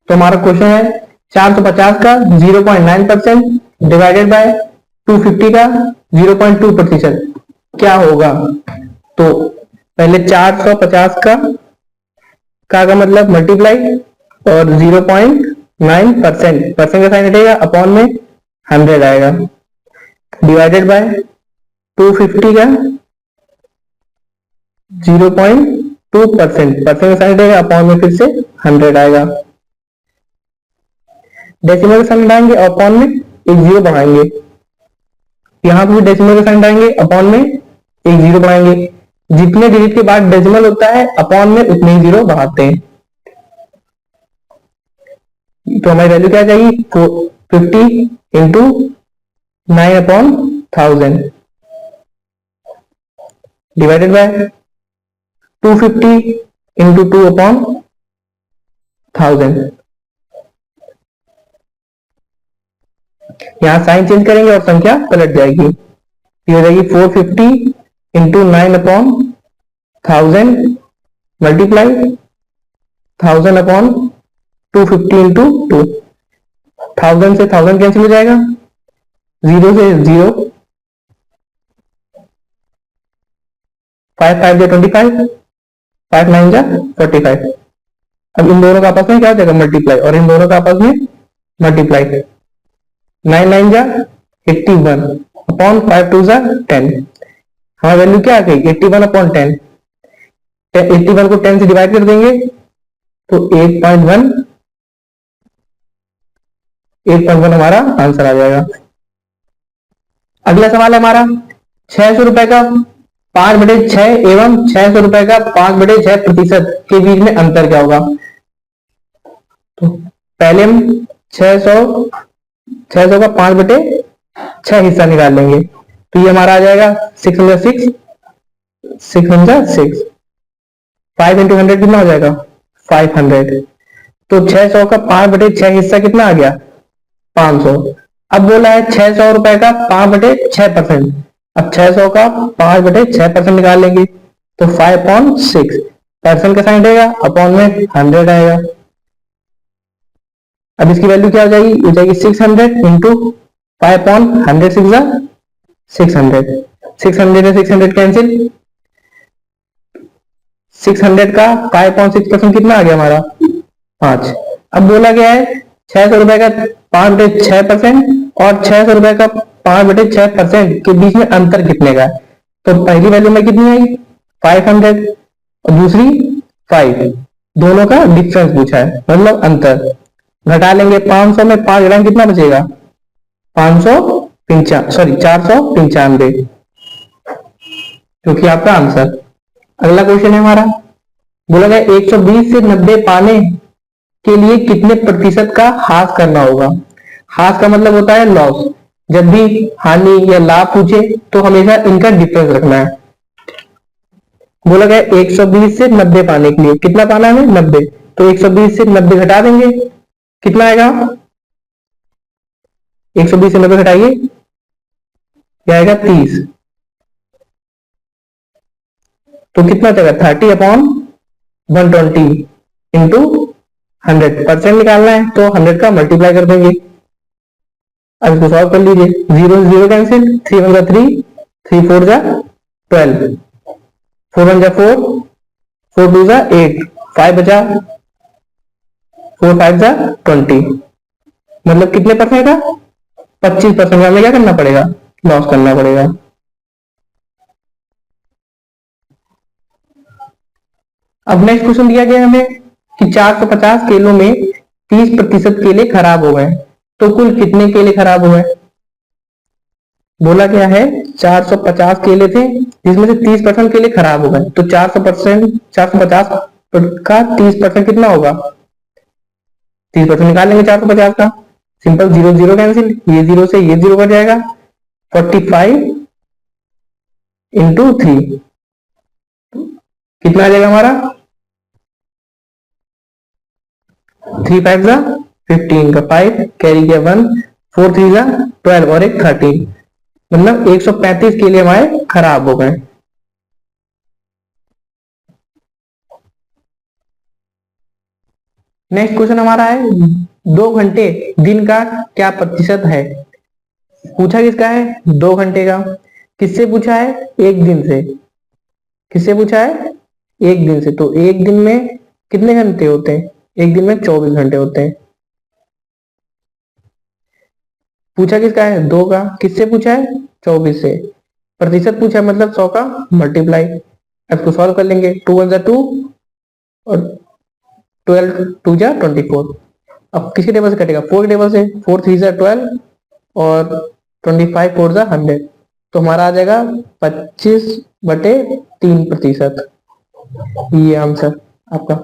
तो हमारा क्वेश्चन है 450 का 0.9% डिवाइडेड बाय 250 का 0.2% क्या होगा। तो पहले 450 का मतलब मल्टीप्लाई और 0.9% परसेंट का साइन हटेगा, अपॉन में 100 आएगा, डिवाइडेड बाय 250 का 0.2% परसेंट का साइन हटेगा, अपॉन में फिर से 100 आएगा। डेसिमल का साइन हटाएंगे, अपॉन में एक जीरो बढ़ाएंगे, यहाँ पे भी डेसिमल का साइन हटाएंगे, अपॉन में एक जीरो बढ़ाएंगे। जितने डिजिट के बाद डेसिमल होता है अपॉन में उतने ही जीरो बढ़ाते हैं। तो हमारी वैल्यू क्या जाएगी 50 इंटू 9/1000 डिवाइडेड बाय 250 इंटू 2/1000। यहां साइन चेंज करेंगे और संख्या पलट जाएगी। ये हो जाएगी 450 इंटू 9/1000 मल्टीप्लाई 1000/250 इंटू 2। 1000 से 1000 कैंसिल हो जाएगा, 0 से 0, 5 5 25, 5 9 45। अब इन दोनों का आपस में क्या हो जाएगा मल्टीप्लाई, और इन दोनों का आपस में मल्टीप्लाई। 9 9 81 अपॉन 5 2 10। हमारी वैल्यू क्या आ गई 81/10। 81 को 10 से डिवाइड कर देंगे तो 8.1 हमारा आंसर आ जाएगा। अगला सवाल है हमारा 600 रुपए का 5/6 एवं 600 रुपए का 5/6% के बीच में अंतर क्या होगा। तो पहले हम 600 का 5/6 हिस्सा निकाल लेंगे, तो ये हमारा आ जाएगा 606। 5 इंटू 100 कितना हो जाएगा 500। तो 600 का 5/6 हिस्सा कितना आ गया 500। अब बोला है 600 रुपए का 5/6%। अब 600 का 5/6% निकाल लेंगे तो 5/6 परसेंट का साइन रहेगा, अपॉन में 100 आएगा। अब इसकी वैल्यू क्या हो जाएगी, हो जाएगी 600 इंटू 5/100 600। 600 में 600 कैंसिल, 600 का 5/6% कितना आ गया हमारा 5। अब बोला गया है 600 रुपए का 5/6% और 600 रुपए का 5/6% के बीच में अंतर कितने का है। तो पहली वैल्यू में कितनी आई 500 और दूसरी 5, दोनों का डिफरेंस पूछा है मतलब अंतर। घटा लेंगे 500 में 5 घटाएंगे कितना बचेगा 495, क्योंकि आपका आंसर। अगला क्वेश्चन है हमारा, बोला गया 120 से 90 पाने के लिए कितने प्रतिशत का हास करना होगा। हास का मतलब होता है लॉस। जब भी हानि या लाभ पूछे तो हमेशा इनका डिफरेंस रखना है। बोला गया 120 से 90 पाने के लिए कितना पाना है 90, तो 120 से 90 घटा देंगे कितना आएगा 120 से 90 घटाइए क्या आएगा 30। तो कितना जाएगा 30/120 इंटू 100। परसेंट निकालना है तो 100 का मल्टीप्लाई कर देंगे। अब इसको सॉल्व कर लीजिए, 0 से 0 कैंसिल, 3 1 3, 3 4 12, 4 1 4, 4 2 8, 5 बचा, 4 5 20, मतलब कितने परसेंट का 25% का हमें क्या करना पड़ेगा लॉस करना पड़ेगा। अब नेक्स्ट क्वेश्चन दिया गया हमें कि 450 केलों में 30% केले खराब हो गए, तो कुल कितने केले खराब हो गए। बोला गया है 450 केले थे जिसमें से 30% केले खराब हो गए, तो 450 का 30% कितना होगा 30% निकाल लेंगे 450 का, सिंपल 0 0 कैंसिल, ये 0 से ये 0 कट जाएगा, 45 इंटू 3 कितना आ जाएगा हमारा 3 5 15 का 5 कैरी किया 1, 4 3 12 और एक 13, मतलब 135 के लिए हमारे खराब हो गए। नेक्स्ट क्वेश्चन हमारा है 2 घंटे दिन का क्या प्रतिशत है। पूछा किसका है 2 घंटे का। किससे पूछा है एक दिन से। किससे पूछा है एक दिन से। तो एक दिन में कितने घंटे होते हैं एक दिन में 24 घंटे होते हैं। पूछा किसका है 2 का। किससे पूछा है 24 से। प्रतिशत पूछा मतलब 100 का मल्टीप्लाई। अब इसको सॉल्व कर लेंगे 2 वन जा 2 और 12 2 जा 24। अब किसके टेबल से कटेगा 4 के टेबल से 4 3 जा 12 और 25 4 जा 100। तो हमारा आ जाएगा 25/3%। ये आंसर आपका।